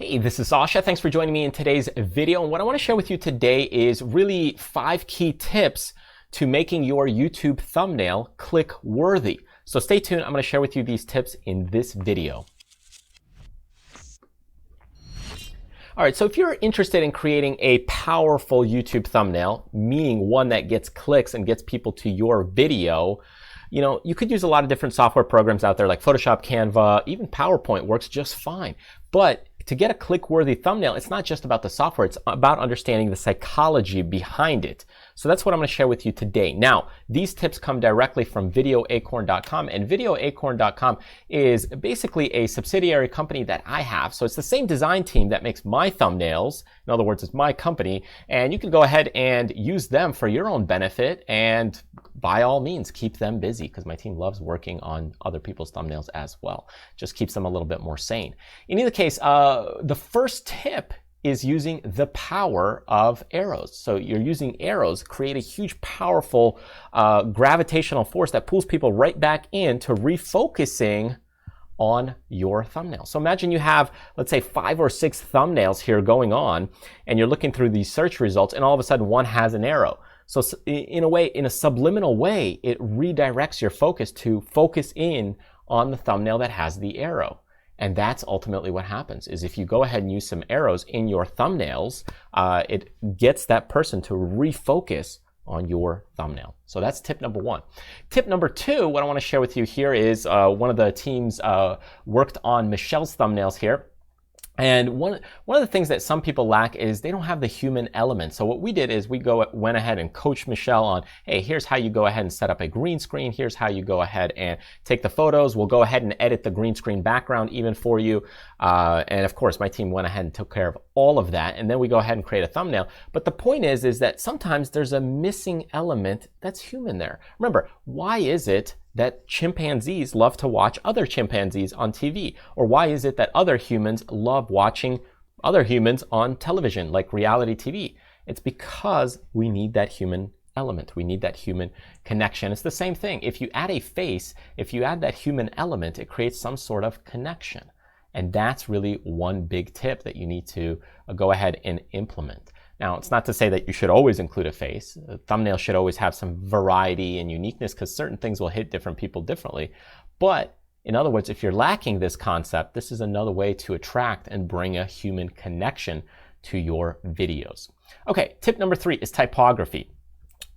Hey, this is Sasha. Thanks for joining me in today's video. And what I want to share with you today is really 5 key tips to making your YouTube thumbnail click worthy. So stay tuned. I'm going to share with you these tips in this video. All right, so if you're interested in creating a powerful YouTube thumbnail, meaning one that gets clicks and gets people to your video, you could use a lot of different software programs out there like Photoshop, Canva, even PowerPoint works just fine. But to get a click-worthy thumbnail, it's not just about the software, it's about understanding the psychology behind it. So that's what I'm going to share with you today. Now, these tips come directly from videoacorn.com, and videoacorn.com is basically a subsidiary company that I have. So it's the same design team that makes my thumbnails. In other words, it's my company, and you can go ahead and use them for your own benefit, and by all means, keep them busy, because my team loves working on other people's thumbnails as well. Just keeps them a little bit more sane. In either case, the first tip is using the power of arrows. So you're using arrows, create a huge, powerful gravitational force that pulls people right back into refocusing on your thumbnail. So imagine you have, let's say, 5 or 6 thumbnails here going on, and you're looking through these search results, and all of a sudden one has an arrow. So in a way, in a subliminal way, it redirects your focus to focus in on the thumbnail that has the arrow. And that's ultimately what happens, is if you go ahead and use some arrows in your thumbnails, it gets that person to refocus on your thumbnail. So that's tip number 1. Tip number 2, what I want to share with you here is one of the teams worked on Michelle's thumbnails here. And one of the things that some people lack is they don't have the human element. So what we did is we went ahead and coached Michelle on, hey, here's how you go ahead and set up a green screen. Here's how you go ahead and take the photos. We'll go ahead and edit the green screen background even for you. And of course, my team went ahead and took care of all of that. And then we go ahead and create a thumbnail. But the point is that sometimes there's a missing element that's human there. Remember, why is it that chimpanzees love to watch other chimpanzees on TV? Or why is it that other humans love watching other humans on television, like reality TV? It's because we need that human element. We need that human connection. It's the same thing. If you add a face, if you add that human element, it creates some sort of connection. And that's really one big tip that you need to go ahead and implement. Now, it's not to say that you should always include a face. A thumbnail should always have some variety and uniqueness, because certain things will hit different people differently. But in other words, if you're lacking this concept, this is another way to attract and bring a human connection to your videos. Okay, tip number 3 is typography.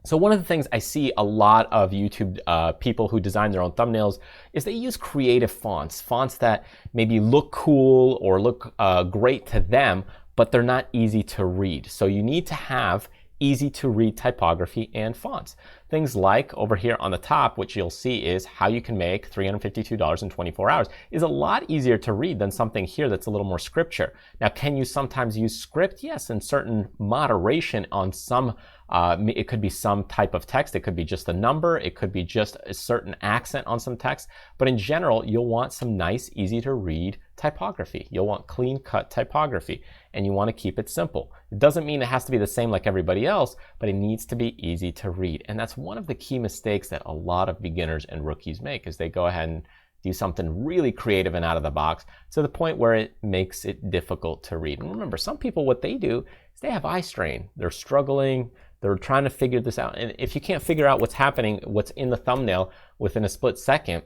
So one of the things I see a lot of YouTube people who design their own thumbnails is they use creative fonts that maybe look cool or look great to them, but they're not easy to read. So you need to have easy to read typography and fonts. Things like over here on the top, which you'll see is how you can make $352 in 24 hours, is a lot easier to read than something here that's a little more scripture. Now, can you sometimes use script? Yes, in certain moderation on some, it could be some type of text. It could be just a number. It could be just a certain accent on some text. But in general, you'll want some nice, easy to read typography. You'll want clean cut typography, and you want to keep it simple. It doesn't mean it has to be the same like everybody else, but it needs to be easy to read. And that's one of the key mistakes that a lot of beginners and rookies make, is they go ahead and do something really creative and out of the box to the point where it makes it difficult to read. And remember, some people, what they do is they have eye strain. They're struggling. They're trying to figure this out. And if you can't figure out what's happening, what's in the thumbnail within a split second,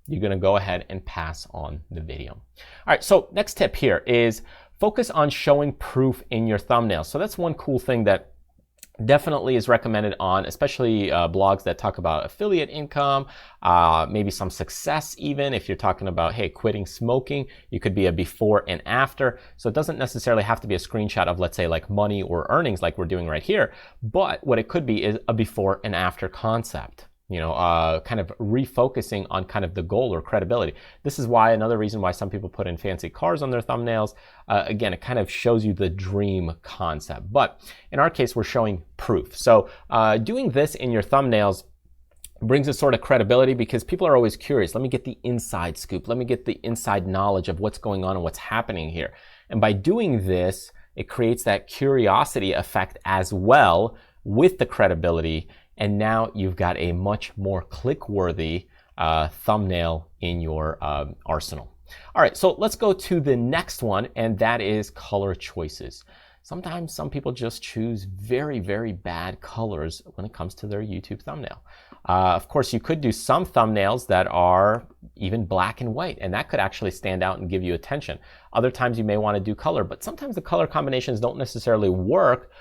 you're going to go ahead and pass on the video. All right, so next tip here is focus on showing proof in your thumbnail. So that's one cool thing that definitely is recommended on especially blogs that talk about affiliate income, maybe some success even. If you're talking about, hey, quitting smoking, you could be a before and after. So it doesn't necessarily have to be a screenshot of, let's say, like money or earnings like we're doing right here. But what it could be is a before and after concept. Kind of refocusing on kind of the goal or credibility. This is why, another reason why some people put in fancy cars on their thumbnails. Again, it kind of shows you the dream concept. But in our case, we're showing proof. So doing this in your thumbnails brings a sort of credibility, because people are always curious. Let me get the inside scoop. Let me get the inside knowledge of what's going on and what's happening here. And by doing this, it creates that curiosity effect as well with the credibility. And now you've got a much more click-worthy thumbnail in your arsenal. All right, so let's go to the next one, and that is color choices. Sometimes some people just choose very, very bad colors when it comes to their YouTube thumbnail. Of course, you could do some thumbnails that are even black and white, and that could actually stand out and give you attention. Other times you may want to do color, but sometimes the color combinations don't necessarily work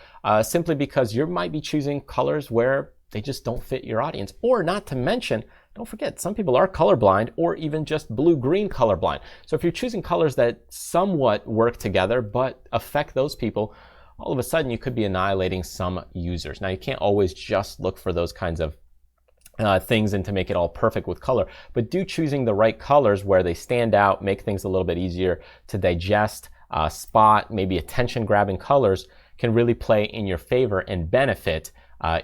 simply because you might be choosing colors where they just don't fit your audience. Or not to mention, don't forget, some people are colorblind or even just blue-green colorblind. So if you're choosing colors that somewhat work together but affect those people, all of a sudden you could be annihilating some users. Now, you can't always just look for those kinds of things and to make it all perfect with color, but do choosing the right colors where they stand out, make things a little bit easier to digest, spot, maybe attention-grabbing colors can really play in your favor and benefit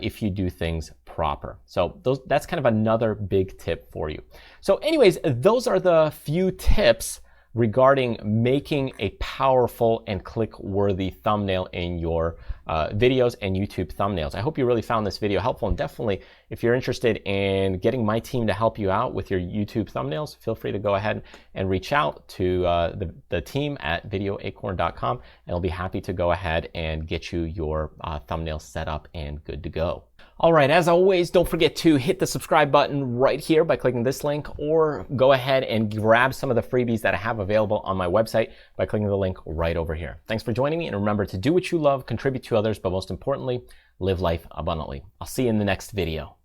if you do things proper. So that's kind of another big tip for you. So anyways, those are the few tips regarding making a powerful and click-worthy thumbnail in your videos and YouTube thumbnails. I hope you really found this video helpful, and definitely if you're interested in getting my team to help you out with your YouTube thumbnails, feel free to go ahead and reach out to the team at videoacorn.com, and I'll be happy to go ahead and get you your thumbnail set up and good to go. All right, as always, don't forget to hit the subscribe button right here by clicking this link, or go ahead and grab some of the freebies that I have available on my website by clicking the link right over here. Thanks for joining me, and remember to do what you love, contribute to others, but most importantly, live life abundantly. I'll see you in the next video.